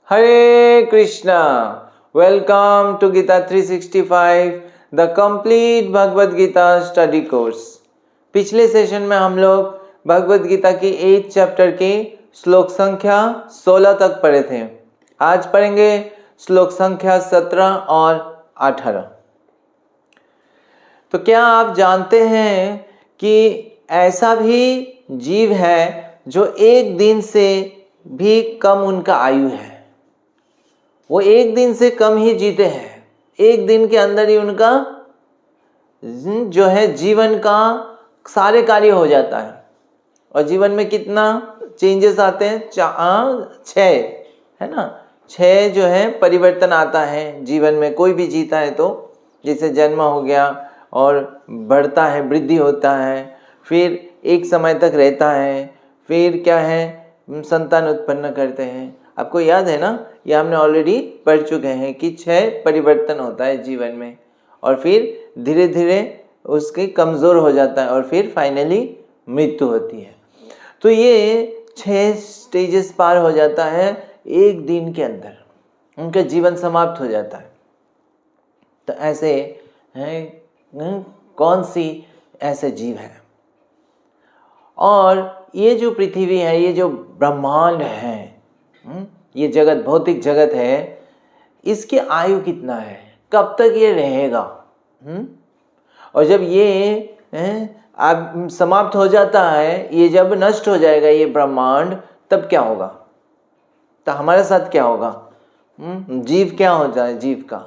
Hare Krishna. Welcome to Gita 365, the complete Bhagavad Gita study course. पिछले session में हम लोग भगवद गीता की 8 चैप्टर के श्लोक संख्या 16 तक पढ़े थे। आज पढ़ेंगे श्लोक संख्या 17 और 18। तो क्या आप जानते हैं कि ऐसा भी जीव है जो एक दिन से भी कम उनका आयु है, वो एक दिन से कम ही जीते हैं, एक दिन के अंदर ही उनका जो है जीवन का सारे कार्य हो जाता है। और जीवन में कितना चेंजेस आते हैं? 6 है ना, 6 जो है परिवर्तन आता है जीवन में। कोई भी जीता है तो जैसे जन्म हो गया और बढ़ता है, वृद्धि होता है, फिर एक समय तक रहता है, फिर क्या है संतान उत्पन्न करते हैं। आपको याद है ना, ये हमने ऑलरेडी पढ़ चुके हैं कि 6 परिवर्तन होता है जीवन में, और फिर धीरे धीरे उसके कमज़ोर हो जाता है और फिर फाइनली मृत्यु होती है। तो ये 6 स्टेजेस पार हो जाता है एक दिन के अंदर, उनका जीवन समाप्त हो जाता है। तो ऐसे हैं कौन सी ऐसे जीव है? और ये जो पृथ्वी है, ये जो ब्रह्मांड है, ये जगत, भौतिक जगत है, इसकी आयु कितना है, कब तक ये रहेगा? और जब ये अब समाप्त हो जाता है, ये जब नष्ट हो जाएगा ये ब्रह्मांड, तब क्या होगा? तो हमारे साथ क्या होगा? जीव क्या हो जाए जीव का?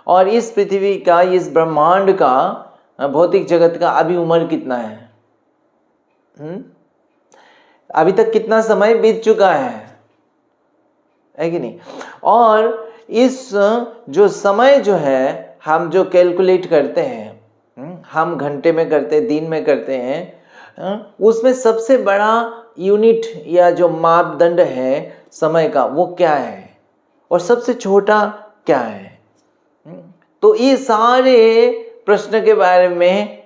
और इस पृथ्वी का, इस ब्रह्मांड का, भौतिक जगत का अभी उम्र कितना है? अभी तक कितना समय बीत चुका है कि नहीं? और इस जो समय जो है, हम जो कैलकुलेट करते हैं, हम घंटे में करते हैं, दिन में करते हैं, उसमें सबसे बड़ा यूनिट या जो मापदंड है समय का, वो क्या है? और सबसे छोटा क्या है? तो ये सारे प्रश्न के बारे में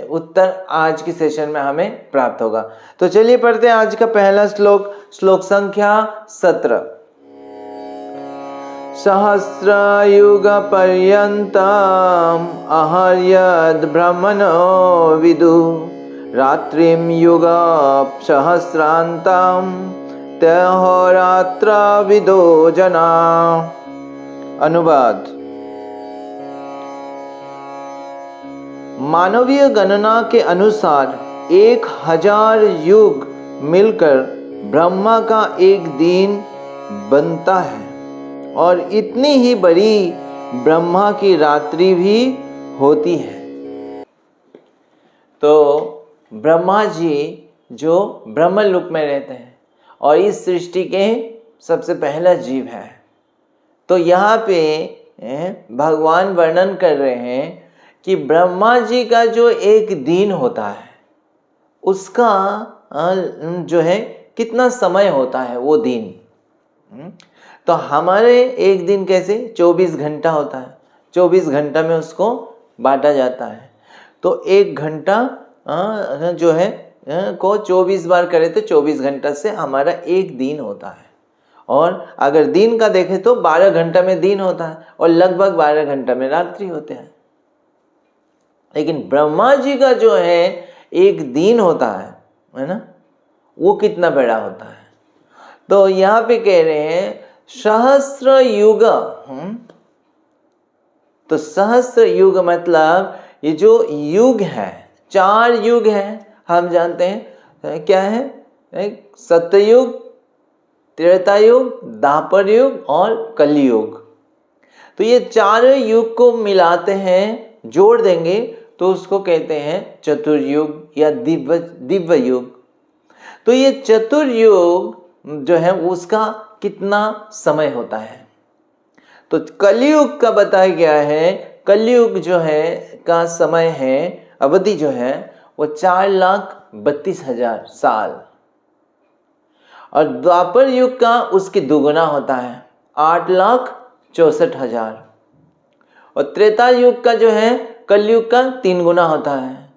उत्तर आज की सेशन में हमें प्राप्त होगा। तो चलिए पढ़ते हैं आज का पहला श्लोक, श्लोक संख्या 17। सहस्रयुग पर्यंतम अहर्यद ब्रह्मणो विदु रात्रिम युग सहस्रांतम तयोरात्र विदो जना। अनुवाद। मानवीय गणना के अनुसार 1000 युग मिलकर ब्रह्मा का एक दिन बनता है, और इतनी ही बड़ी ब्रह्मा की रात्रि भी होती है। तो ब्रह्मा जी जो ब्रह्मलोक में रहते हैं और इस सृष्टि के सबसे पहला जीव है। तो यहाँ पे भगवान वर्णन कर रहे हैं कि ब्रह्मा जी का जो एक दिन होता है, उसका जो है कितना समय होता है वो दिन। तो हमारे एक दिन कैसे 24 घंटा होता है, 24 घंटा में उसको बांटा जाता है। तो एक घंटा जो है को 24 बार करे तो 24 घंटा से हमारा एक दिन होता है। और अगर दिन का देखें तो 12 घंटा में दिन होता है और लगभग 12 घंटा में रात्रि होते हैं। लेकिन ब्रह्मा जी का जो है एक दिन होता है ना, वो कितना बड़ा होता है? तो यहाँ पे कह रहे हैं सहस्र युग। तो सहस्र युग मतलब ये जो युग है, 4 युग है, हम जानते हैं क्या है? सत्ययुग, त्रेता युग, द्वापर युग और कलयुग। तो ये 4 युग को मिलाते हैं, जोड़ देंगे तो उसको कहते हैं चतुर्युग या दिव्य युग। तो ये चतुर्युग जो है उसका कितना समय होता है? तो कलयुग का बताया गया है, कलयुग जो है का समय है, अवधि जो है वो 4,32,000 साल। और द्वापर युग का उसकी दुगुना होता है, 8,64,000। और त्रेता युग का जो है कलयुग का 3 गुना होता है,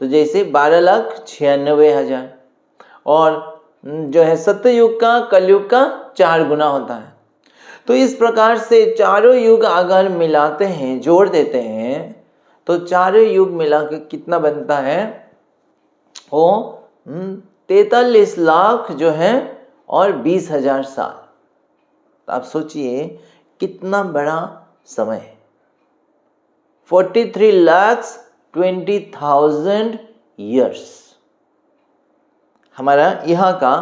तो जैसे 12,96,000। और जो है सत्ययुग का कलयुग का 4 गुना होता है, तो इस प्रकार से चारों युग अगर मिलाते हैं, जोड़ देते हैं, तो चारों युग मिला के कितना बनता है? वो 43 लाख जो है और 20,000 साल। तो आप सोचिए कितना बड़ा समय है। 43,20,000 ईयर्स हमारा यहाँ का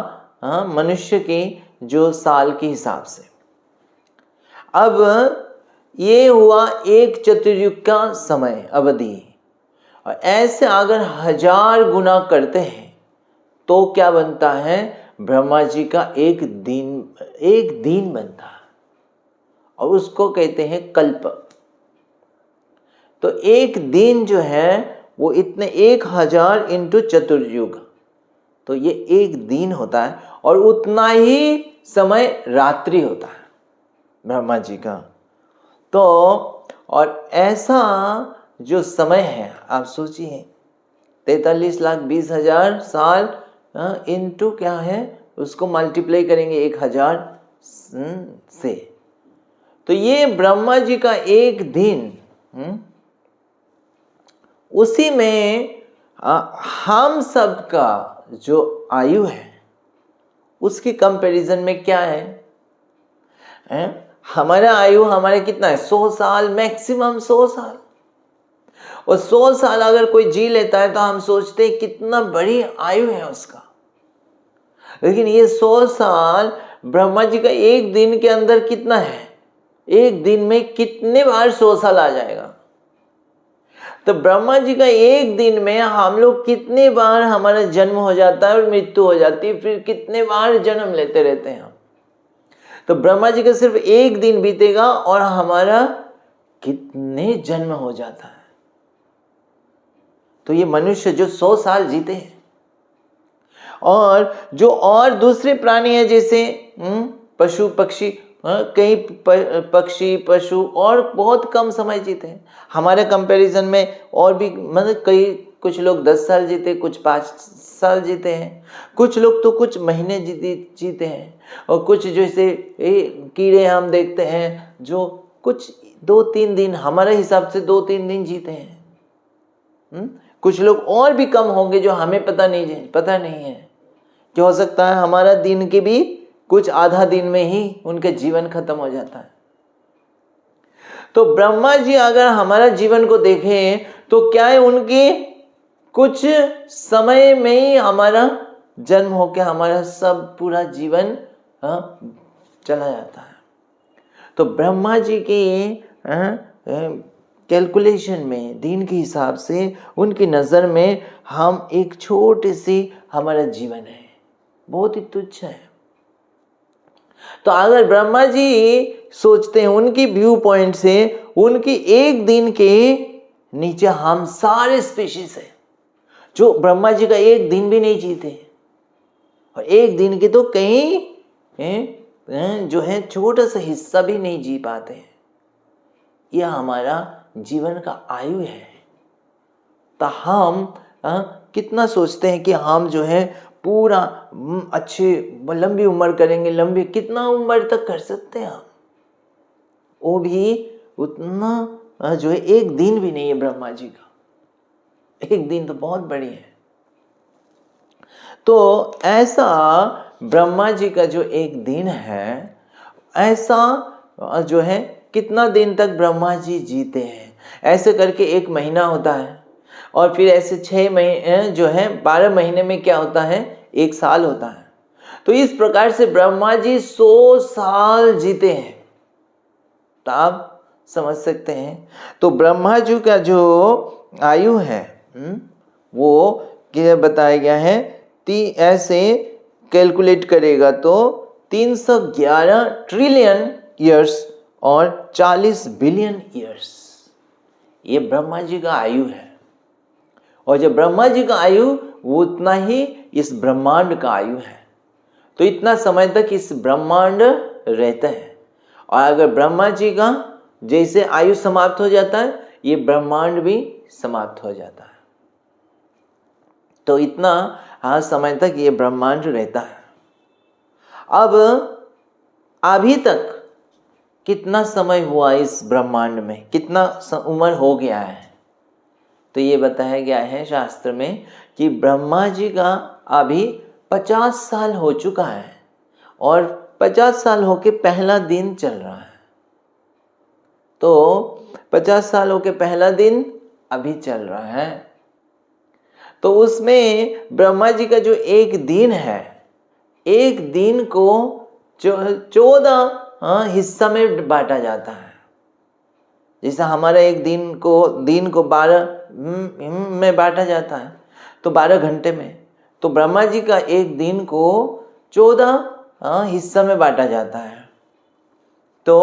मनुष्य के जो साल के हिसाब से। अब ये हुआ एक चतुर्युग का समय अवधि, और ऐसे अगर 1000 गुना करते हैं तो क्या बनता है? ब्रह्मा जी का एक दिन बनता है, और उसको कहते हैं कल्प। तो एक दिन जो है वो इतने 1000 इंटू चतुर्युग, तो ये एक दिन होता है, और उतना ही समय रात्रि होता है ब्रह्मा जी का। तो और ऐसा जो समय है आप सोचिए 43,20,000 साल इंटू क्या है, उसको मल्टीप्लाई करेंगे 1000 से, तो ये ब्रह्मा जी का एक दिन, उसी में हम सब का जो आयु है उसके कंपैरिजन में क्या है? हमारा आयु हमारे कितना है? 100 साल, मैक्सिमम 100 साल। और 100 साल अगर कोई जी लेता है तो हम सोचते हैं कितना बड़ी आयु है उसका, लेकिन ये 100 साल ब्रह्मा जी का एक दिन के अंदर कितना है? एक दिन में कितने बार 100 साल आ जाएगा? तो ब्रह्मा जी का एक दिन में हम लोग कितने बार हमारा जन्म हो जाता है और मृत्यु हो जाती है, फिर कितने बार जन्म लेते रहते हैं हम। तो ब्रह्मा जी का सिर्फ एक दिन बीतेगा और हमारा कितने जन्म हो जाता है। तो ये मनुष्य जो 100 साल जीते हैं, और जो और दूसरे प्राणी है जैसे पशु पक्षी, कई पक्षी पशु और बहुत कम समय जीते हैं हमारे कंपैरिजन में। और भी मतलब कुछ लोग 10 साल जीते, कुछ 5 साल जीते हैं, कुछ लोग तो कुछ महीने जीते हैं, और कुछ जैसे कीड़े हम देखते हैं जो कुछ 2-3 दिन, हमारे हिसाब से 2-3 दिन जीते हैं। कुछ लोग और भी कम होंगे जो हमें पता नहीं है। क्या हो सकता है हमारा दिन के भी कुछ आधा दिन में ही उनके जीवन खत्म हो जाता है। तो ब्रह्मा जी अगर हमारा जीवन को देखें तो क्या है, उनके कुछ समय में ही हमारा जन्म होकर हमारा सब पूरा जीवन चला जाता है। तो ब्रह्मा जी के कैलकुलेशन में, दिन के हिसाब से, उनकी नज़र में हम एक छोटे सी हमारा जीवन है, बहुत ही तुच्छ है। तो अगर ब्रह्मा जी सोचते हैं उनकी व्यू पॉइंट से, उनकी एक दिन के नीचे हम सारे स्पीशीज है जो ब्रह्मा जी का एक दिन भी नहीं जीते, और एक दिन के तो कई जो है छोटा सा हिस्सा भी नहीं जी पाते हैं। यह हमारा जीवन का आयु है। तो हम कितना सोचते हैं कि हम जो है पूरा अच्छी लंबी उम्र करेंगे, लंबी कितना उम्र तक कर सकते हैं हम? वो भी उतना जो है एक दिन भी नहीं है ब्रह्मा जी का। एक दिन तो बहुत बड़ी है। तो ऐसा ब्रह्मा जी का जो एक दिन है, ऐसा जो है कितना दिन तक ब्रह्मा जी जीते हैं, ऐसे करके एक महीना होता है, और फिर ऐसे 6 महीने जो है 12 महीने में क्या होता है, एक साल होता है। तो इस प्रकार से ब्रह्मा जी 100 साल जीते हैं। तो आप समझ सकते हैं। तो ब्रह्मा जी का जो आयु है वो क्या बताया गया है, ऐसे कैलकुलेट करेगा तो 311 ट्रिलियन ईयर्स और 40 बिलियन ईयर्स, ये ब्रह्मा जी का आयु है। और जब ब्रह्मा जी का आयु वो उतना ही इस ब्रह्मांड का आयु है। तो इतना समय तक इस ब्रह्मांड रहता है, और अगर ब्रह्मा जी का जैसे आयु समाप्त हो जाता है, ये ब्रह्मांड भी समाप्त हो जाता है। तो इतना समय तक ये ब्रह्मांड रहता है। अब अभी तक कितना समय हुआ इस ब्रह्मांड में, कितना उम्र हो गया है। तो ये बताया गया है शास्त्र में कि ब्रह्मा जी का अभी 50 साल हो चुका है और 50 साल होके पहला दिन चल रहा है। तो 50 साल होके पहला दिन अभी चल रहा है। तो उसमें ब्रह्मा जी का जो एक दिन है, एक दिन को 14 हिस्सा में बांटा जाता है। जैसे हमारा एक दिन को 12 में बांटा जाता है, तो 12 घंटे में। तो ब्रह्मा जी का एक दिन को 14 हिस्सा में बांटा जाता है। तो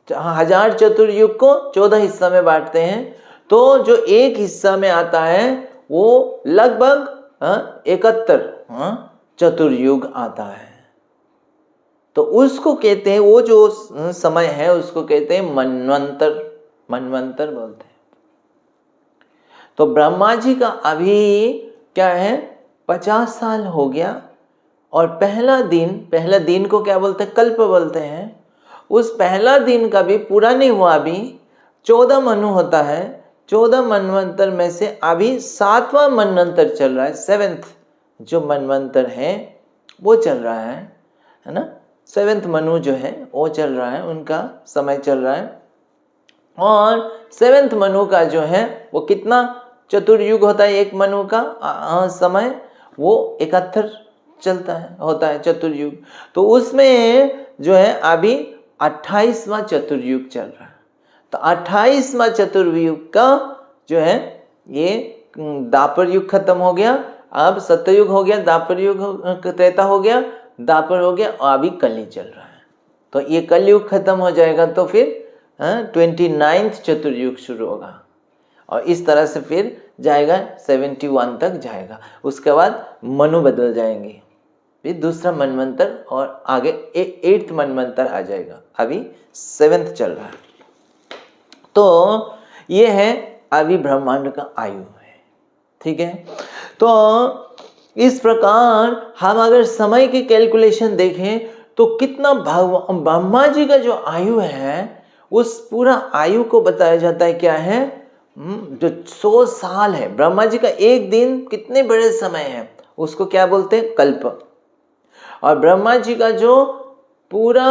1000 चतुर्युग को 14 हिस्सा में बांटते हैं। तो जो एक हिस्सा में आता है वो लगभग 71 चतुर्युग आता है। तो उसको कहते हैं, वो जो समय है उसको कहते हैं मनवंतर, मनवंतर बोलते हैं। तो ब्रह्मा जी का अभी क्या है, 50 साल हो गया और पहला दिन को क्या बोलते हैं, कल्प बोलते हैं। उस पहला दिन का भी पूरा नहीं हुआ, अभी 14 मनु होता है। 14 मनवंतर में से अभी 7वां मनवंतर चल रहा है। 7th जो मनवंतर है वो चल रहा है ना। 7th मनु जो है वो चल रहा है, उनका समय चल रहा है। और 7th मनु का जो है वो कितना चतुर्युग होता है, एक मनु का समय वो 71 चलता है, होता है चतुर्युग। तो उसमें जो है अभी 28वां चतुर्युग चल रहा है। तो 28वां चतुर्युग का जो है ये द्वापर युग खत्म हो गया, अब सत्ययुग हो गया, द्वापर युग त्रेता हो गया, द्वापर हो गया और अभी कलयुग चल रहा है। तो ये कलयुग खत्म हो जाएगा तो फिर 29th चतुर्युग शुरू होगा और इस तरह से फिर जाएगा 71 तक जाएगा। उसके बाद मनु बदल जाएंगे, फिर दूसरा मनवंतर और आगे 8th मनवंतर आ जाएगा। अभी 7th चल रहा है। तो ये है अभी ब्रह्मांड का आयु है, ठीक है। तो इस प्रकार हम अगर समय की कैलकुलेशन देखें तो कितना ब्रह्मा जी का जो आयु है उस पूरा आयु को बताया जाता है क्या है, जो 100 साल है। ब्रह्मा जी का एक दिन कितने बड़े समय है उसको क्या बोलते हैं, कल्प। और ब्रह्मा जी का जो पूरा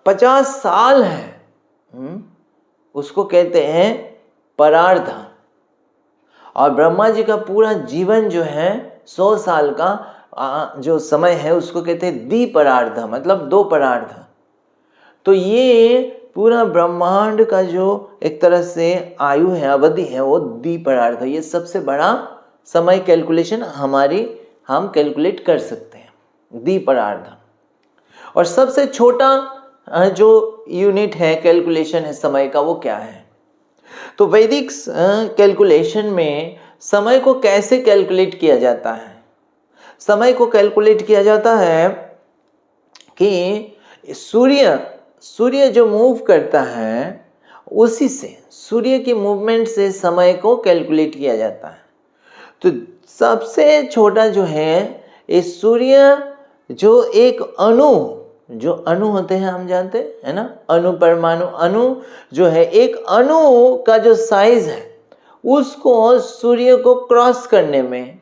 50 साल है उसको कहते हैं परार्ध। और ब्रह्मा जी का पूरा जीवन जो है 100 साल का जो समय है उसको कहते हैं द्विपरार्ध, मतलब 2 परार्ध। तो ये पूरा ब्रह्मांड का जो एक तरह से आयु है, अवधि है, वो द्विपरार्ध है। ये सबसे बड़ा समय कैलकुलेशन हम कैलकुलेट कर सकते हैं, द्विपरार्ध। और सबसे छोटा जो यूनिट है, कैलकुलेशन है समय का, वो क्या है। तो वैदिक कैलकुलेशन में समय को कैसे कैलकुलेट किया जाता है। समय को कैलकुलेट किया जाता है कि सूर्य जो मूव करता है उसी से, सूर्य की मूवमेंट से समय को कैलकुलेट किया जाता है। तो सबसे छोटा जो है ये सूर्य, जो एक जो अणु होते हैं हम जानते हैं ना, अणु, परमाणु, अणु जो है, एक अणु का जो साइज है उसको सूर्य को क्रॉस करने में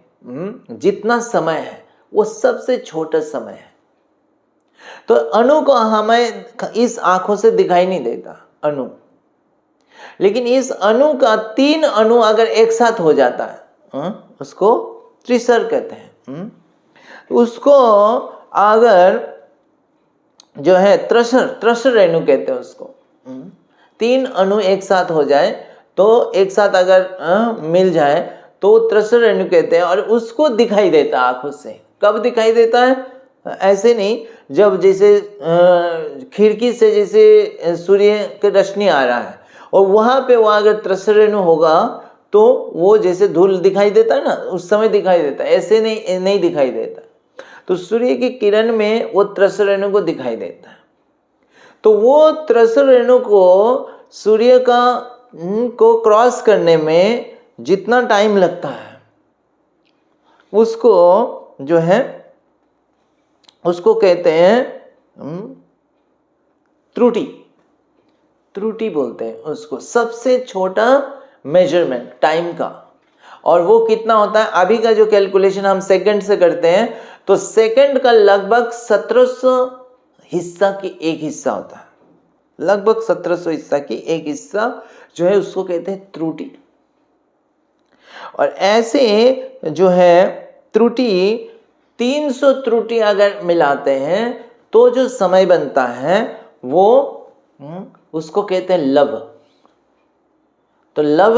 जितना समय है वो सबसे छोटा समय है। तो अणु को हमें इस आंखों से दिखाई नहीं देता अणु, लेकिन इस अणु का 3 अणु अगर एक साथ हो जाता है उसको त्रिसर कहते हैं। उसको अगर जो है त्रसर रेणु कहते हैं उसको। 3 अणु एक साथ हो जाए तो एक साथ अगर मिल जाए तो त्रसर रेणु कहते हैं। और उसको दिखाई देता है आंखों से। कब दिखाई देता है, ऐसे नहीं, जब जैसे खिड़की से जैसे सूर्य की रोशनी आ रहा है और वहां पे वो अगर त्रसर रेणु होगा तो वो जैसे धूल दिखाई देता है ना, उस समय दिखाई देता है, ऐसे नहीं दिखाई देता। तो सूर्य की किरण में वो त्रसर रेणु को दिखाई देता है। तो वो त्रसर रेणु को सूर्य को क्रॉस करने में जितना टाइम लगता है उसको जो है उसको कहते हैं त्रुटि। त्रुटि बोलते हैं उसको, सबसे छोटा मेजरमेंट टाइम का। और वो कितना होता है, अभी का जो कैलकुलेशन हम सेकंड से करते हैं, तो सेकंड का लगभग 1700 हिस्सा की एक हिस्सा होता है, लगभग 1700 हिस्सा की एक हिस्सा जो है उसको कहते हैं त्रुटि। और ऐसे जो है त्रुटि 300 त्रुटि अगर मिलाते हैं तो जो समय बनता है वो उसको कहते हैं लव। तो लव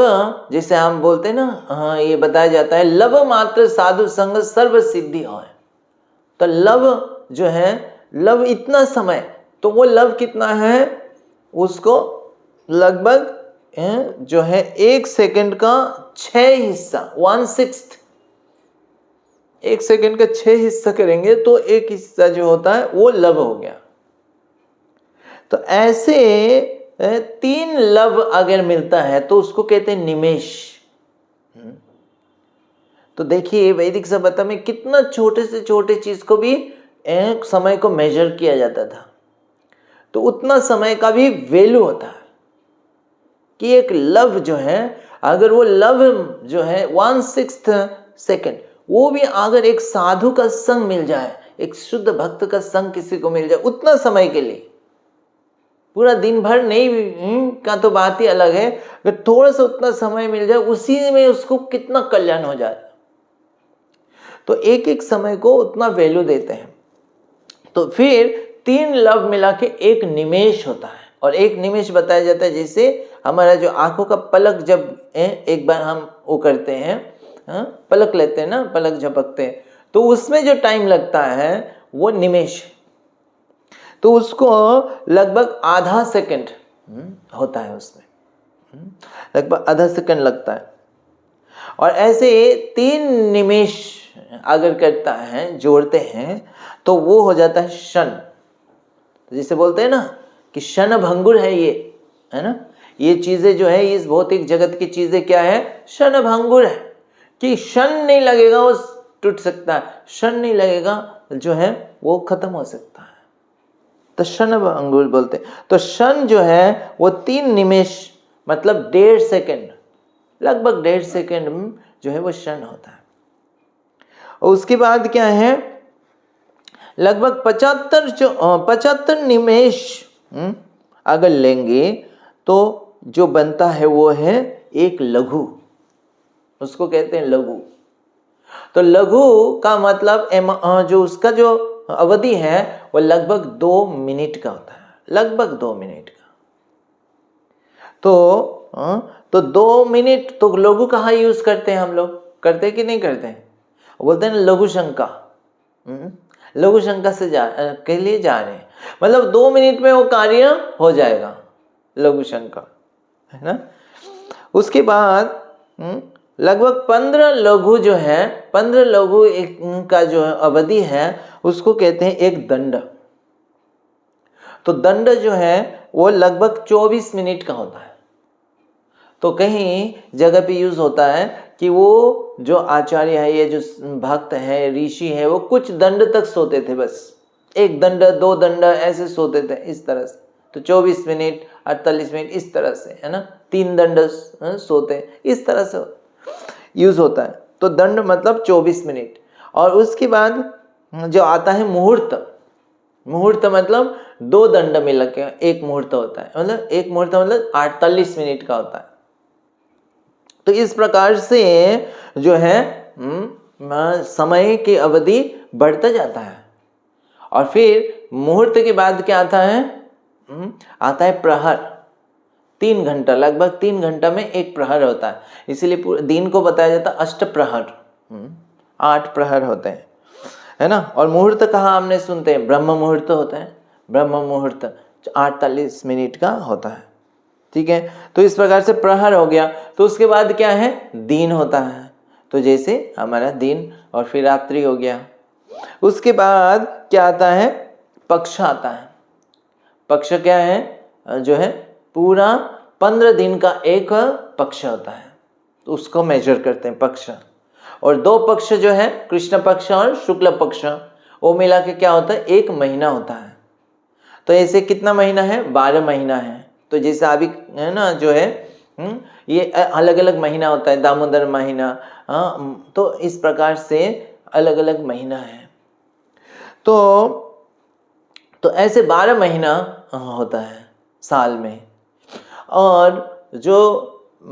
जिसे हम बोलते हैं ना, हाँ, ये बताया जाता है लव मात्र साधु संग सर्व सिद्धि हो। तो लव जो है, लव इतना समय, तो वो लव कितना है, उसको लगभग जो है 1 सेकंड का 6 हिस्सा, 1/6, 1 सेकंड का 6 हिस्सा करेंगे तो एक हिस्सा जो होता है वो लव हो गया। तो ऐसे 3 लव अगर मिलता है तो उसको कहते हैं निमेष। तो देखिए वैदिक सभ्यता में कितना छोटे से छोटे चीज को भी एक समय को मेजर किया जाता था, तो उतना समय का भी वैल्यू होता है कि एक लव जो है, अगर वो लव जो है 1/6 सेकंड, वो भी अगर एक साधु का संग मिल जाए, एक शुद्ध भक्त का संग किसी को मिल जाए उतना समय के लिए, पूरा दिन भर नहीं का तो बात ही अलग है, अगर थोड़ा सा उतना समय मिल जाए उसी में उसको कितना कल्याण हो जाए। तो एक एक समय को उतना वैल्यू देते हैं। तो फिर 3 लव मिला के एक निमेष होता है। और एक निमेष बताया जाता है जैसे हमारा जो आंखों का पलक जब एक बार हम वो करते हैं, पलक लेते हैं ना, पलक झपकते हैं, तो उसमें जो टाइम लगता है वो निमेष, तो उसको लगभग आधा सेकंड होता है, उसमें लगभग आधा सेकंड लगता है। और ऐसे 3 निमेष अगर करता है, जोड़ते हैं, तो वो हो जाता है क्षण। जिसे बोलते हैं ना कि क्षण भंगुर है ये, है ना, ये चीजें जो है इस भौतिक जगत की चीजें क्या है, क्षण भंगुर है, कि क्षण नहीं लगेगा वो टूट सकता है, क्षण नहीं लगेगा जो है वो खत्म हो सकता है, तो क्षण भंगुर बोलते हैं। तो क्षण जो है वो 3 निमेष मतलब 1.5 सेकंड, लगभग 1.5 सेकंड जो है वो क्षण होता है। और उसके बाद क्या है, लगभग 75 निमेष अगर लेंगे तो जो बनता है वो है एक लघु, उसको कहते हैं लघु। तो लघु का मतलब जो उसका जो अवधि है वो लगभग 2 मिनट का होता है, लगभग 2 मिनट का। तो 2 मिनट, तो लघु कहाँ यूज करते हैं हम लोग, करते कि नहीं करते हैं, बोलते हैं लघु शंका, लघु शंका से के लिए जा रहे हैं, मतलब 2 मिनट में वो कार्य हो जाएगा, लघु शंका, है ना। उसके बाद लगभग 15 लघु जो है, 15 लघु का जो अवधि है उसको कहते हैं एक दंड। तो दंड जो है वो लगभग 24 मिनट का होता है। तो कहीं जगह पे यूज होता है कि वो जो आचार्य है, ये जो भक्त है, ऋषि है, वो कुछ दंड तक सोते थे, बस 1 दंड 2 दंड ऐसे सोते थे इस तरह से। तो 24 मिनट 48 मिनट इस तरह से, है ना, 3 दंड सोते, इस तरह से यूज होता है। तो दंड मतलब 24 मिनट। और उसके बाद जो आता है मुहूर्त, मुहूर्त मतलब 2 दंड मिला के एक मुहूर्त होता है, मतलब एक मुहूर्त मतलब 48 मिनट का होता है। तो इस प्रकार से जो है समय की अवधि बढ़ता जाता है। और फिर मुहूर्त के बाद क्या आता है, आता है प्रहर, 3 घंटा, लगभग 3 घंटा में एक प्रहर होता है, इसीलिए पूरे दिन को बताया जाता है अष्ट प्रहर, 8 प्रहर होते हैं, है ना। और मुहूर्त कहाँ हमने सुनते हैं, ब्रह्म मुहूर्त होता है, ब्रह्म मुहूर्त 48 मिनट का होता है, ठीक है। तो इस प्रकार से प्रहर हो गया। तो उसके बाद क्या है, दिन होता है, तो जैसे हमारा दिन, और फिर रात्रि हो गया। उसके बाद क्या आता है, पक्ष आता है। पक्ष क्या है, जो है पूरा 15 दिन का एक पक्ष होता है, तो उसको मेजर करते हैं पक्ष। और 2 पक्ष जो है, कृष्ण पक्ष और शुक्ल पक्ष, वो मिला के क्या होता है, 1 महीना होता है। तो ऐसे कितना महीना है, 12 महीना है, तो जैसे अभी है ना जो है ये अलग अलग महीना होता है, दामोदर महीना, तो इस प्रकार से अलग अलग महीना है। तो ऐसे 12 महीना होता है साल में। और जो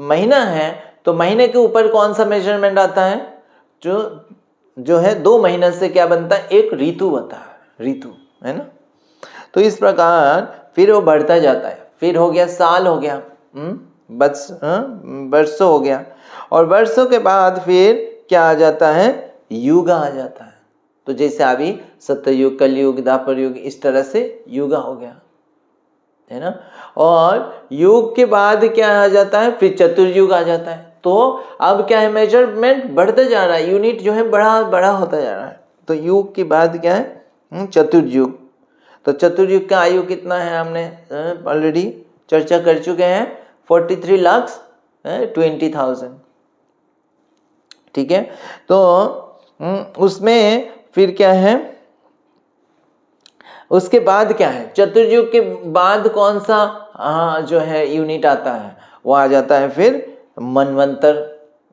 महीना है तो महीने के ऊपर कौन सा मेजरमेंट आता है, जो है 2 महीने से क्या बनता है, एक ऋतु बनता है, ऋतु है ना। तो इस प्रकार फिर वो बढ़ता जाता है, फिर हो गया साल, हो गया वर्षों हो गया, और वर्षों के बाद फिर क्या आ जाता है, युग आ जाता है। तो जैसे अभी सत्ययुग, कलयुग, द्वापर युग, इस तरह से युग हो गया है ना। और युग के बाद क्या आ जाता है, फिर चतुर्युग आ जाता है। तो अब क्या है, मेजरमेंट बढ़ता जा रहा है, यूनिट जो है बड़ा बड़ा होता जा रहा है। तो युग के बाद क्या है, चतुर्युग। तो चतुर्युग का आयु कितना है, हमने ऑलरेडी चर्चा कर चुके हैं, 43,20,000। ठीक है, तो उसमें फिर क्या है, उसके बाद क्या है, चतुर्युग के बाद कौन सा जो है यूनिट आता है, वो आ जाता है फिर मनवंतर।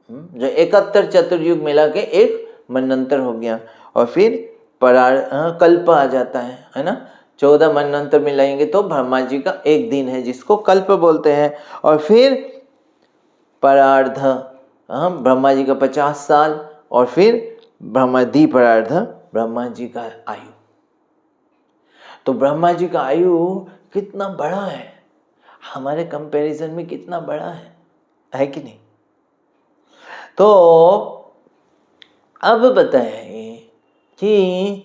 जो 71 चतुर्युग मिला के एक मनवंतर हो गया। और फिर कल्प आ जाता है ना। 14 मनवंतर मिलाएंगे तो ब्रह्मा जी का एक दिन है, जिसको कल्प बोलते हैं। और फिर परार्ध, ब्रह्मा जी का 50 साल, और फिर द्विपरार्ध ब्रह्मा जी का आयु। तो ब्रह्मा जी का आयु कितना बड़ा है, हमारे कंपैरिजन में कितना बड़ा है कि नहीं। तो अब बताएं कि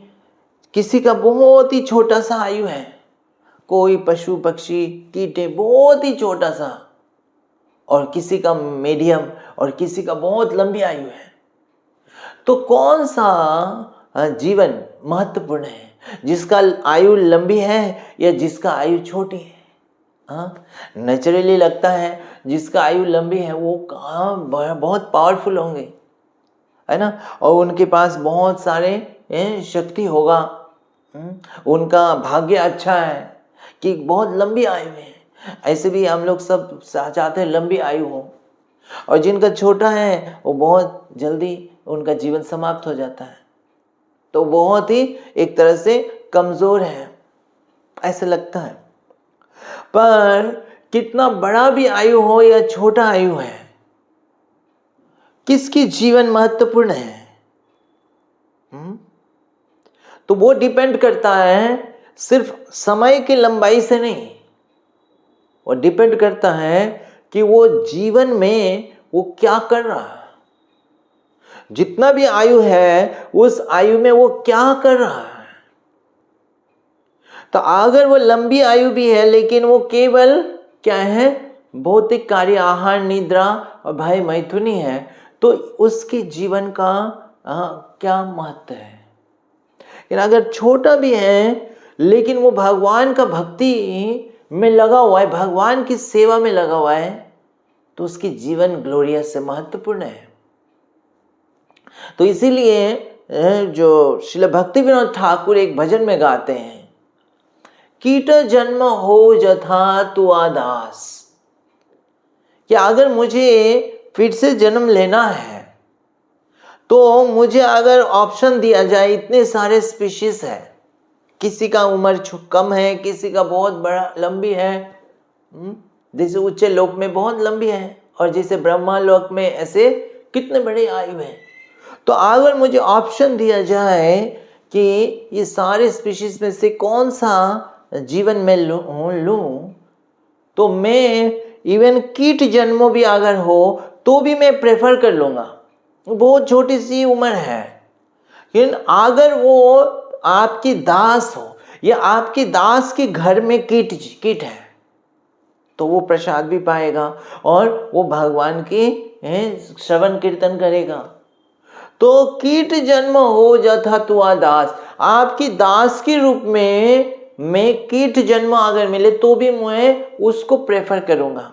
किसी का बहुत ही छोटा सा आयु है, कोई पशु पक्षी कीटे बहुत ही छोटा सा, और किसी का मीडियम, और किसी का बहुत लंबी आयु है। तो कौन सा जीवन महत्वपूर्ण है, जिसका आयु लंबी है या जिसका आयु छोटी है? नेचुरली लगता है जिसका आयु लंबी है वो बहुत पावरफुल होंगे, है ना, और उनके पास बहुत सारे शक्ति होगा, उनका भाग्य अच्छा है कि बहुत लंबी आयु है। ऐसे भी हम लोग सब चाहते हैं लंबी आयु हो। और जिनका छोटा है वो बहुत जल्दी उनका जीवन समाप्त हो जाता है, तो बहुत ही एक तरह से कमजोर है, ऐसा लगता है। पर कितना बड़ा भी आयु हो या छोटा आयु है, किसकी जीवन महत्वपूर्ण है? तो वो डिपेंड करता है सिर्फ समय की लंबाई से नहीं, वो डिपेंड करता है कि वो जीवन में वो क्या कर रहा है। जितना भी आयु है उस आयु में वो क्या कर रहा है। तो अगर वो लंबी आयु भी है लेकिन वो केवल क्या है, भौतिक कार्य, आहार, निद्रा और भय मैथुनी है, तो उसके जीवन का क्या महत्व है। लेकिन अगर छोटा भी है लेकिन वो भगवान का भक्ति में लगा हुआ है, भगवान की सेवा में लगा हुआ है, तो उसकी जीवन ग्लोरियस से महत्वपूर्ण है। तो इसीलिए जो श्रील भक्ति विनोद ठाकुर एक भजन में गाते हैं, कीट जन्म हो जथा तुआ दास, कि अगर मुझे फिर से जन्म लेना है तो मुझे अगर ऑप्शन दिया जाए, इतने सारे स्पीशीज है, किसी का उम्र कम है, किसी का बहुत बड़ा लंबी है, जैसे उच्च लोक में बहुत लंबी है, और जैसे ब्रह्मा लोक में ऐसे कितने बड़े आयु है। तो अगर मुझे ऑप्शन दिया जाए कि ये सारे स्पीशीज में से कौन सा जीवन में लूं, तो मैं इवन कीट जन्मों भी अगर हो तो भी मैं प्रेफर कर लूंगा। बहुत छोटी सी उम्र है, लेकिन अगर वो आपकी दास हो या आपकी दास के घर में कीट है तो वो प्रसाद भी पाएगा और वो भगवान की श्रवण कीर्तन करेगा। तो कीट जन्म हो जथा तुआ दास, आपकी दास के रूप में मैं कीट जन्म अगर मिले तो भी मैं उसको प्रेफर करूंगा।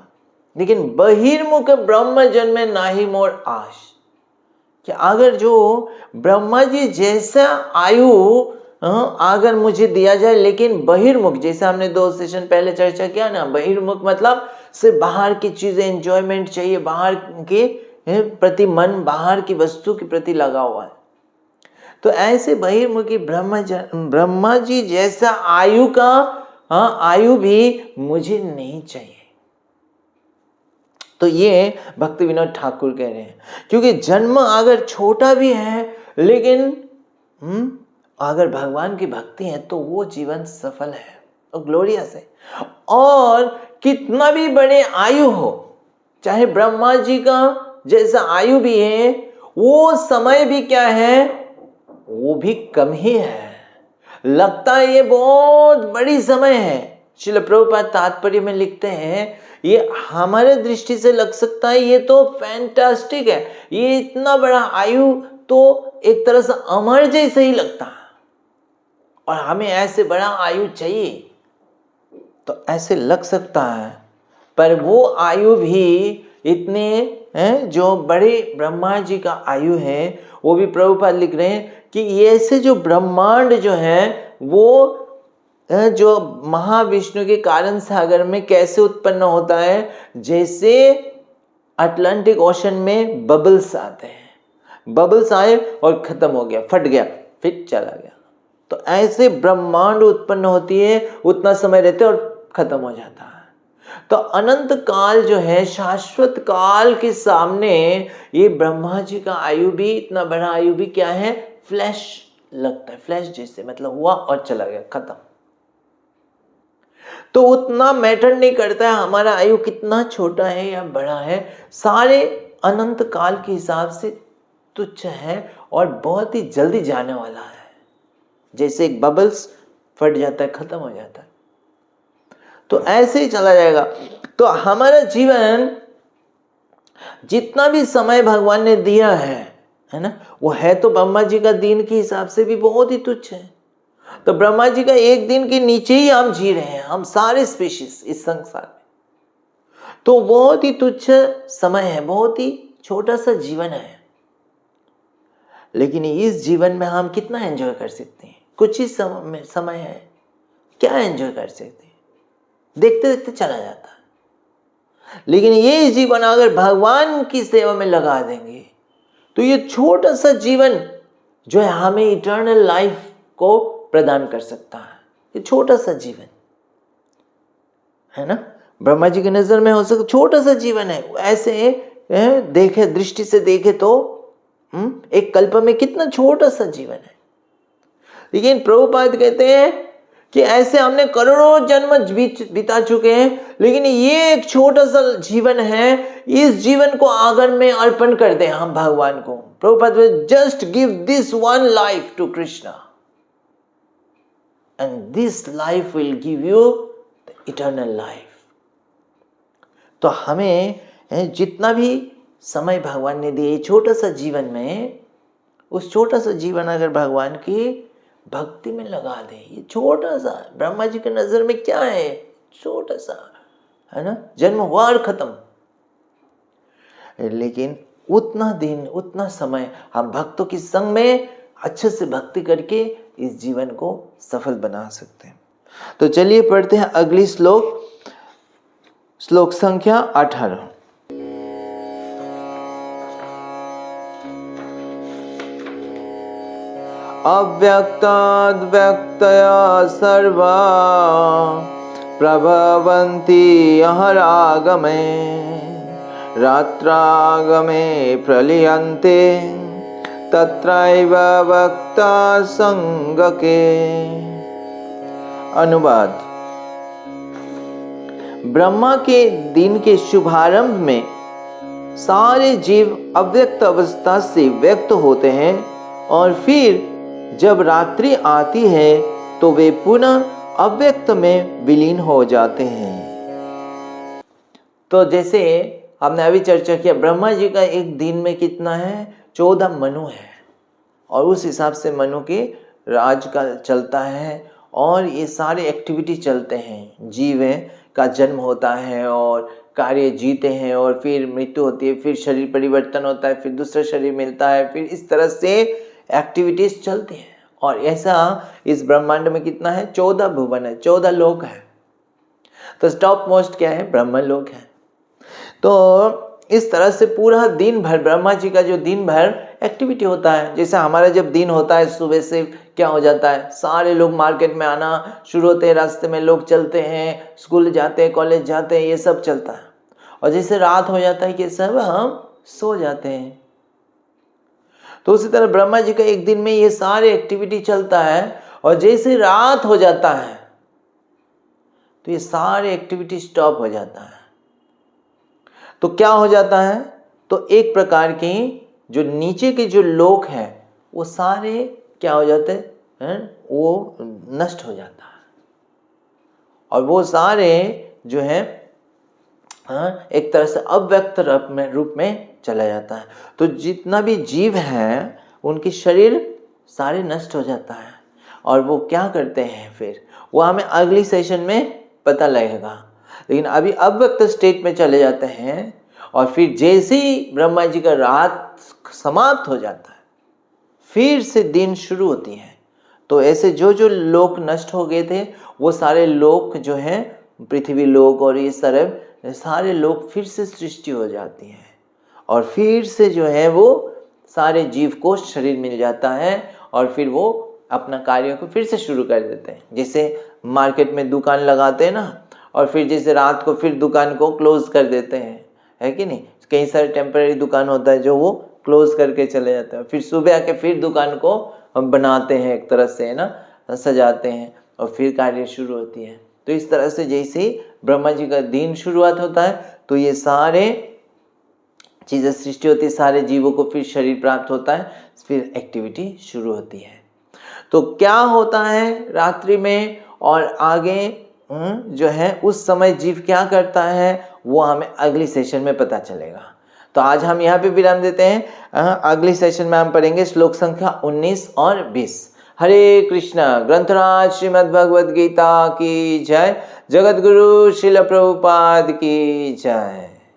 लेकिन बहिर्मुख ब्रह्म जन्म नाही मोर आश, कि अगर जो ब्रह्मा जी जैसा आयु अगर मुझे दिया जाए, लेकिन बहिर्मुख, जैसे हमने 2 सेशन पहले चर्चा किया ना, बहिर्मुख मतलब सिर्फ बाहर की चीजें एंजॉयमेंट चाहिए, बाहर के प्रति मन, बाहर की वस्तु के प्रति लगा हुआ है। तो ऐसे बहिर्मुखी ब्रह्मा जी जैसा आयु का आयु भी मुझे नहीं चाहिए। तो ये भक्ति विनोद ठाकुर कह रहे हैं, क्योंकि जन्म अगर छोटा भी है, लेकिन अगर भगवान की भक्ति है तो वो जीवन सफल है और ग्लोरियस है। और कितना भी बड़े आयु हो, चाहे ब्रह्मा जी का जैसा आयु भी है, वो समय भी क्या है, वो भी कम ही है। लगता है ये बहुत बड़ी समय है। श्रील प्रभुपाद तात्पर्य में लिखते हैं, ये हमारे दृष्टि से लग सकता है ये तो फैंटास्टिक है, ये इतना बड़ा आयु तो एक तरह से अमर जैसे ही लगता है, और हमें ऐसे बड़ा आयु चाहिए, तो ऐसे लग सकता है। पर वो आयु भी इतने जो बड़े ब्रह्मा जी का आयु है, वो भी प्रभुपाद लिख रहे हैं कि ये ऐसे जो ब्रह्मांड जो है, वो जो महाविष्णु के कारण सागर में कैसे उत्पन्न होता है, जैसे अटलांटिक ओशन में बबल्स आते हैं, बबल्स आए और खत्म हो गया, फट गया, फिर चला गया। तो ऐसे ब्रह्मांड उत्पन्न होती है, उतना समय रहते और खत्म हो जाता है। तो अनंत काल जो है, शाश्वत काल के सामने ये ब्रह्मा जी का आयु भी, इतना बड़ा आयु भी क्या है, फ्लैश लगता है, फ्लैश जैसे, मतलब हुआ और चला गया, खत्म। तो उतना मैटर नहीं करता है हमारा आयु कितना छोटा है या बड़ा है, सारे अनंत काल के हिसाब से तुच्छ है और बहुत ही जल्दी जाने वाला है। जैसे एक बबल्स फट जाता है, खत्म हो जाता है, तो ऐसे ही चला जाएगा। तो हमारा जीवन जितना भी समय भगवान ने दिया है ना, वो है तो ब्रह्मा जी का दिन के हिसाब से भी बहुत ही तुच्छ है। तो ब्रह्मा जी का एक दिन के नीचे ही हम जी रहे हैं, हम सारे स्पीशीज इस संसार में। तो बहुत ही तुच्छ समय है, बहुत ही छोटा सा जीवन है, लेकिन इस जीवन में हम कितना एंजॉय कर सकते हैं। कुछ ही समय है, क्या एंजॉय कर सकते हैं, देखते देखते चला जाता है। लेकिन ये जीवन अगर भगवान की सेवा में लगा देंगे, तो ये छोटा सा जीवन जो है हमें इटर्नल लाइफ को प्रदान कर सकता है। ये छोटा सा जीवन है ना, ब्रह्मा जी की नजर में हो सकता छोटा सा जीवन है। ऐसे देखे, दृष्टि से देखे तो एक कल्प में कितना छोटा सा जीवन है। लेकिन प्रभुपाद कहते हैं कि ऐसे हमने करोड़ों जन्म बिता चुके हैं, लेकिन ये एक छोटा सा जीवन है, इस जीवन को अगर में अर्पण कर दें हम भगवान को, Prabhupad just give this one life to Krishna and this life will give you the eternal life. तो हमें जितना भी समय भगवान ने दिए छोटा सा जीवन में, उस छोटा सा जीवन अगर भगवान की भक्ति में लगा दे, ये छोटा सा ब्रह्मा जी की नजर में क्या है, छोटा सा है ना, जन्म हुआ और खत्म। लेकिन उतना दिन, उतना समय हम भक्तों के संग में अच्छे से भक्ति करके इस जीवन को सफल बना सकते हैं। तो चलिए पढ़ते हैं अगली श्लोक, श्लोक संख्या 18। अव्यक्ताद् व्यक्तया सर्वा प्रभवन्ति अहरागमे रात्रागमे प्रलीयन्ते तत्रैव वक्ता संगके। अनुवाद। ब्रह्मा के दिन के शुभारंभ में सारे जीव अव्यक्त अवस्था से व्यक्त होते हैं और फिर जब रात्रि आती है तो वे पुनः अव्यक्त में विलीन हो जाते हैं। तो जैसे हमने अभी चर्चा किया, ब्रह्मा जी का एक दिन में कितना है, 14 मनु है, और उस हिसाब से मनु के राज का चलता है और ये सारे एक्टिविटी चलते हैं। जीव का जन्म होता है और कार्य जीते हैं और फिर मृत्यु होती है, फिर शरीर परिवर्तन होता है, फिर दूसरा शरीर मिलता है, फिर इस तरह से एक्टिविटीज चलती हैं और ऐसा इस ब्रह्मांड में कितना है, 14 भुवन है, 14 लोक है। तो टॉप मोस्ट क्या है, ब्रह्म लोक है। तो इस तरह से पूरा दिन भर ब्रह्मा जी का जो दिन भर एक्टिविटी होता है। जैसे हमारा जब दिन होता है सुबह से क्या हो जाता है, सारे लोग मार्केट में आना शुरू होते हैं, रास्ते में लोग चलते हैं, स्कूल जाते हैं, कॉलेज जाते हैं, ये सब चलता है। और जैसे रात हो जाता है कि सब हम सो जाते हैं। तो उसी तरह ब्रह्मा जी का एक दिन में ये सारे एक्टिविटी चलता है, और जैसे रात हो जाता है तो ये सारे एक्टिविटी स्टॉप हो जाता है। तो क्या हो जाता है, तो एक प्रकार की जो नीचे के जो लोक है वो सारे क्या हो जाते हैं, वो नष्ट हो जाता है। और वो सारे जो है एक तरह से अव्यक्त रूप में चला जाता है। तो जितना भी जीव है उनके शरीर सारे नष्ट हो जाता है। और वो क्या करते हैं फिर, वो हमें अगली सेशन में पता लगेगा। लेकिन अभी अव्यक्त स्टेट में चले जाते हैं, और फिर जैसे ही ब्रह्मा जी का रात समाप्त हो जाता है फिर से दिन शुरू होती है। तो ऐसे जो जो लोक नष्ट हो गए थे वो सारे लोक जो हैं, पृथ्वी लोक और ये सारे लोक फिर से सृष्टि हो जाती है। और फिर से जो है वो सारे जीव को शरीर मिल जाता है, और फिर वो अपना कार्य को फिर से शुरू कर देते हैं। जैसे मार्केट में दुकान लगाते हैं ना, और फिर जैसे रात को फिर दुकान को क्लोज कर देते हैं, है कि नहीं। कई सारे टेम्पररी दुकान होता है जो वो क्लोज करके चले जाते हैं, फिर सुबह आके फिर दुकान को हम बनाते हैं, एक तरह से है ना, सजाते हैं, और फिर कार्य शुरू होती है। तो इस तरह से जैसे ही ब्रह्मा जी का दिन शुरुआत होता है तो ये सारे चीज़ें सृष्टि होती है, सारे जीवों को फिर शरीर प्राप्त होता है, फिर एक्टिविटी शुरू होती है। तो क्या होता है रात्रि में और आगे जो है उस समय जीव क्या करता है वो हमें अगली सेशन में पता चलेगा। तो आज हम यहाँ पे विराम देते हैं। अगली सेशन में हम पढ़ेंगे श्लोक संख्या 19 और 20। हरे कृष्णा। ग्रंथराज श्रीमद् भगवद गीता की जय। जगत गुरु श्रील प्रभुपाद की जय।